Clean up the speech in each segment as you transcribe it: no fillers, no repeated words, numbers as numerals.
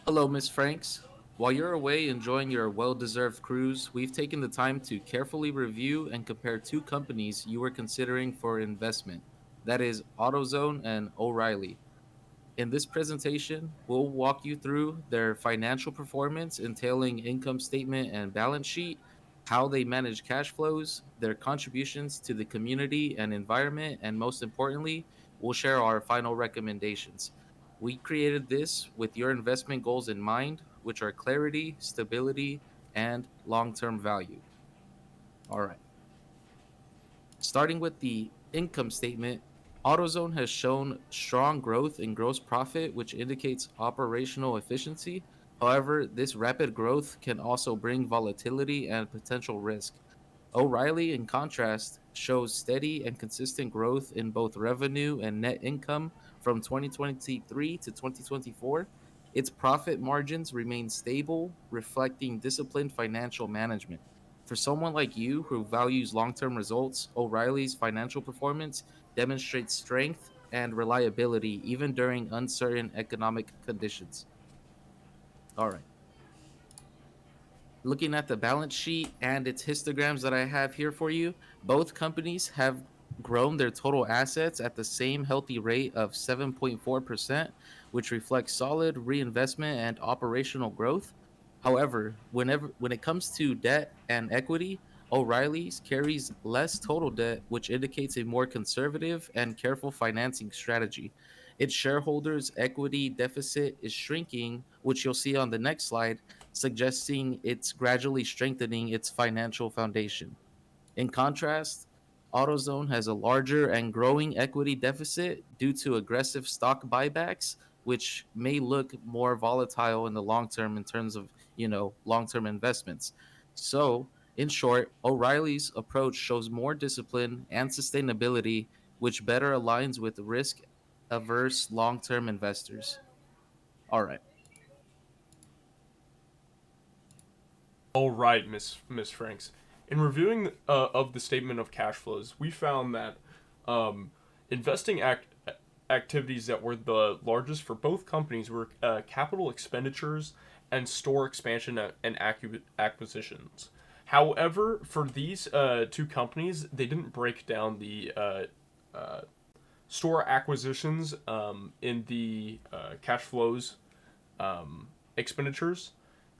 Hello, Miss Franks. While you're away enjoying your well deserved cruise, we've taken the time to carefully review and compare two companies you were considering for investment. That is AutoZone and O'Reilly. In this presentation, we'll walk you through their financial performance, entailing income statement and balance sheet, how they manage cash flows, their contributions to the community and environment, and most importantly, we'll share our final recommendations. We created this with your investment goals in mind, which are clarity, stability, and long term value. All right. Starting with the income statement, AutoZone has shown strong growth in gross profit, which indicates operational efficiency. However, this rapid growth can also bring volatility and potential risk. O'Reilly, in contrast, shows steady and consistent growth in both revenue and net income from 2023 to 2024. Its profit margins remain stable, reflecting disciplined financial management. For someone like you who values long term results, O'Reilly's financial performance demonstrates strength and reliability even during uncertain economic conditions. All right. Looking at the balance sheet and its histograms that I have here for you, both companies have grown their total assets at the same healthy rate of 7.4%, which reflects solid reinvestment and operational growth. However, when it comes to debt and equity, O'Reilly's carries less total debt, which indicates a more conservative and careful financing strategy. Its shareholders' equity deficit is shrinking, which you'll see on the next slide, suggesting it's gradually strengthening its financial foundation. In contrast, AutoZone has a larger and growing equity deficit due to aggressive stock buybacks, which may look more volatile in the long term in terms of, long term investments. So, in short, O'Reilly's approach shows more discipline and sustainability, which better aligns with risk averse long term investors. All right. All right, Miss Franks. In reviewing of the statement of cash flows, we found that um, investing activities that were the largest for both companies were capital expenditures and store expansion and acquisitions. However, for these two companies, they didn't break down the store acquisitions in the cash flows expenditures.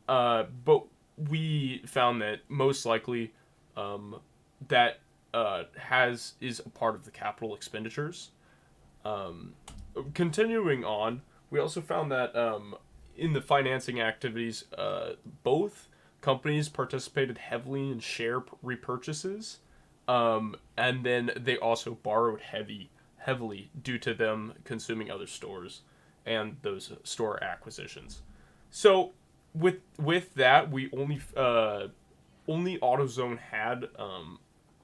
But we found that most likely um, that has is a part of the capital expenditures. Um, Continuing on, we also found that in the financing activities, both companies participated heavily in share repurchases, and then they also borrowed heavily due to them consuming other stores and those store acquisitions. So with that, we only AutoZone had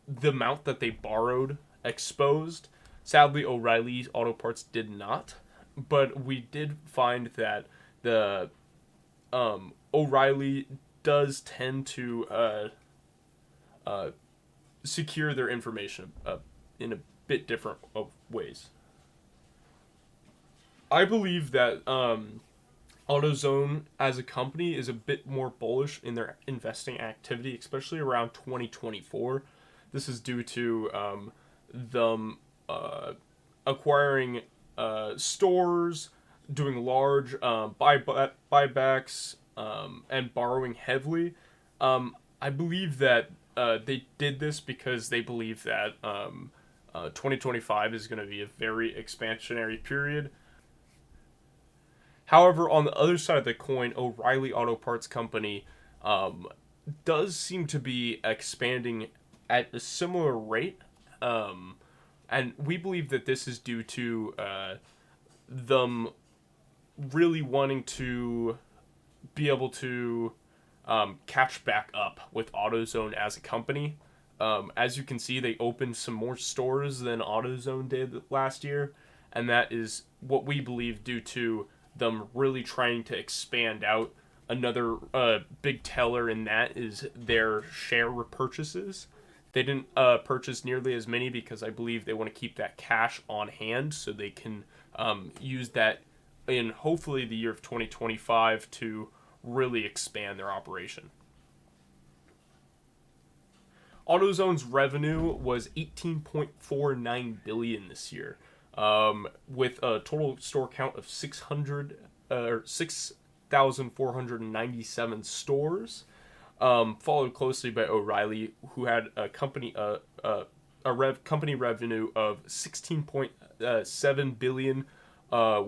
the amount that they borrowed exposed. Sadly, O'Reilly Auto Parts did not, but we did find that the O'Reilly does tend to uh, secure their information in a bit different of ways. I believe that AutoZone as a company is a bit more bullish in their investing activity, especially around 2024. This is due to them acquiring stores, doing large buybacks, and borrowing heavily. I believe that they did this because they believe that 2025 is going to be a very expansionary period. However, on the other side of the coin, O'Reilly Auto Parts Company um, does seem to be expanding at a similar rate. Um, and we believe that this is due to them really wanting to be able to catch back up with AutoZone as a company. As you can see, they opened some more stores than AutoZone did last year, and that is what we believe due to them really trying to expand out. Another big teller in that is their share repurchases. They didn't purchase nearly as many because I believe they want to keep that cash on hand so they can use that in hopefully the year of 2025 to really expand their operation. AutoZone's revenue was 18.49 billion this year, with a total store count of 6,497 stores, followed closely by O'Reilly, who had company revenue of 16.7 billion,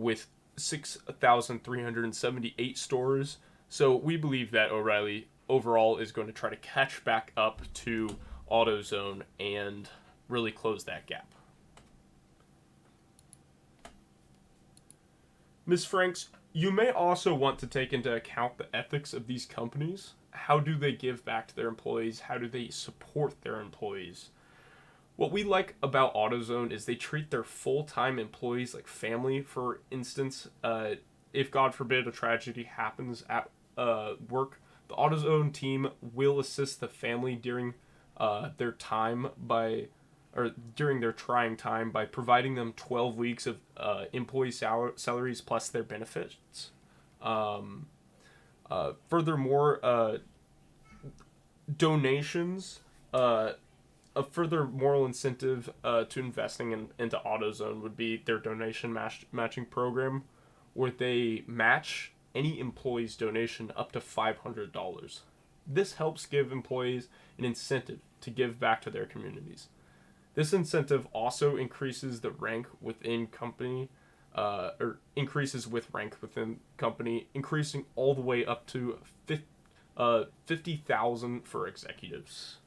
with 6,378 stores. So we believe that O'Reilly overall is going to try to catch back up to AutoZone and really close that gap. Ms. Franks, you may also want to take into account the ethics of these companies. How do they give back to their employees? How do they support their employees? What we like about AutoZone is they treat their full-time employees like family. For instance, if God forbid a tragedy happens at work, the AutoZone team will assist the family during their time by, or during their trying time, by providing them 12 weeks of employee salaries plus their benefits. Furthermore, donations. A further moral incentive to investing into AutoZone would be their donation matching program, where they match any employee's donation up to $500. This helps give employees an incentive to give back to their communities. This incentive also increases the rank within company, or increases with rank within company, increasing all the way up to 50,000 for executives.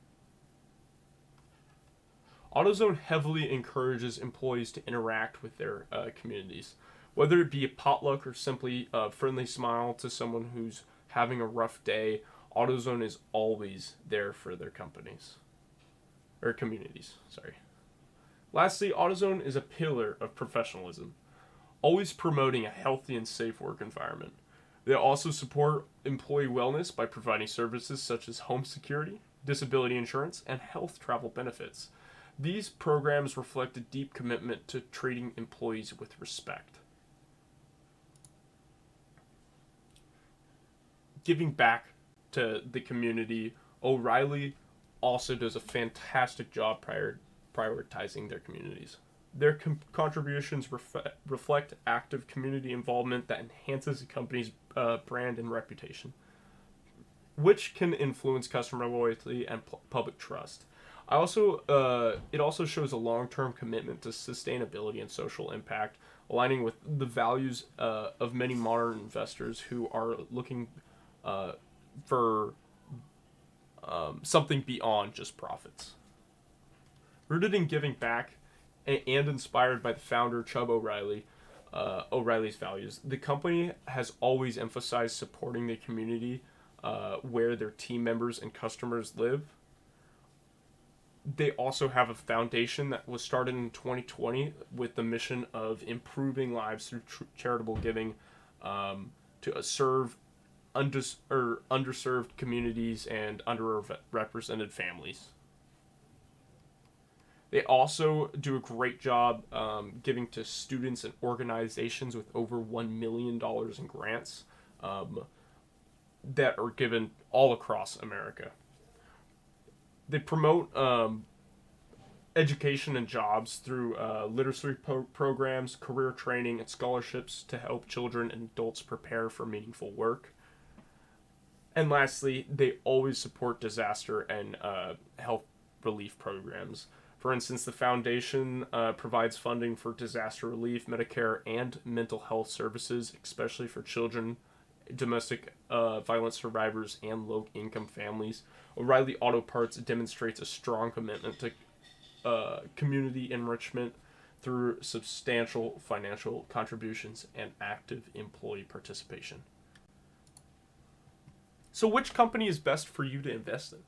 AutoZone heavily encourages employees to interact with their communities, whether it be a potluck or simply a friendly smile to someone who's having a rough day. AutoZone is always there for their companies or communities. Sorry. Lastly, AutoZone is a pillar of professionalism, always promoting a healthy and safe work environment. They also support employee wellness by providing services such as home security, disability insurance, and health travel benefits. These programs reflect a deep commitment to treating employees with respect. Giving back to the community, O'Reilly also does a fantastic job prioritizing their communities. Their contributions reflect active community involvement that enhances the company's brand and reputation, which can influence customer loyalty and public trust. It also shows a long-term commitment to sustainability and social impact, aligning with the values of many modern investors who are looking for something beyond just profits. Rooted in giving back and inspired by the founder Chubb O'Reilly, O'Reilly's values, the company has always emphasized supporting the community where their team members and customers live. They also have a foundation that was started in 2020 with the mission of improving lives through charitable giving, to serve underserved communities and underrepresented families. They also do a great job giving to students and organizations with over $1 million in grants that are given all across America. They promote education and jobs through literacy programs, career training, and scholarships to help children and adults prepare for meaningful work. And lastly, they always support disaster and health relief programs. For instance, the foundation provides funding for disaster relief, Medicare, and mental health services, especially for children, domestic violence survivors, and low-income families. O'Reilly Auto Parts demonstrates a strong commitment to community enrichment through substantial financial contributions and active employee participation. So which company is best for you to invest in?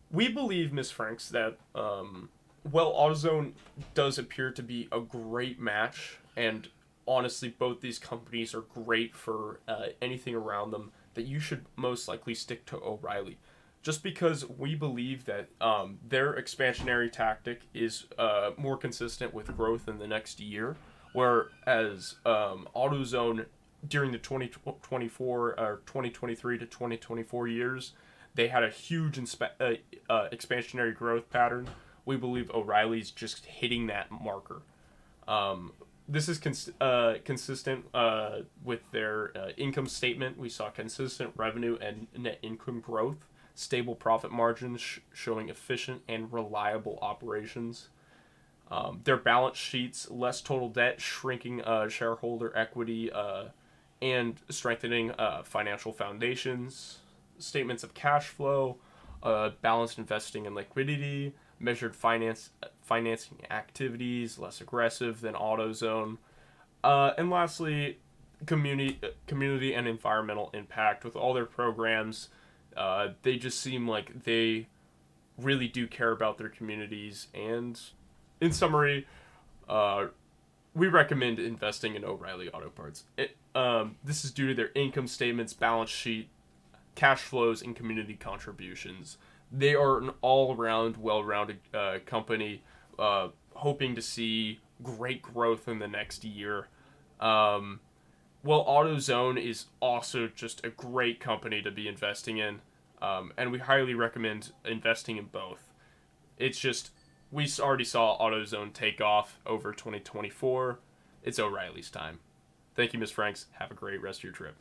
We believe, Ms. Franks, that AutoZone does appear to be a great match, and honestly, both these companies are great for anything around them, that you should most likely stick to O'Reilly. Just because we believe that their expansionary tactic is more consistent with growth in the next year. Whereas AutoZone during the 2024 or 2023 to 2024 years, they had a huge expansionary growth pattern. We believe O'Reilly's just hitting that marker. Um, this is consistent with their income statement. We saw consistent revenue and net income growth, stable profit margins showing efficient and reliable operations. Their balance sheets, less total debt, shrinking shareholder equity, and strengthening financial foundations, statements of cash flow, balanced investing and liquidity, measured financing activities, less aggressive than AutoZone, and lastly, community and environmental impact with all their programs. They just seem like they really do care about their communities. And in summary, uh, we recommend investing in O'Reilly Auto Parts. This is due to their income statements, balance sheet, cash flows, and community contributions. They are an all-around, well-rounded company, hoping to see great growth in the next year. Um, well, AutoZone is also just a great company to be investing in, and we highly recommend investing in both. It's just we already saw AutoZone take off over 2024. It's O'Reilly's time. Thank you, Ms. Franks. Have a great rest of your trip.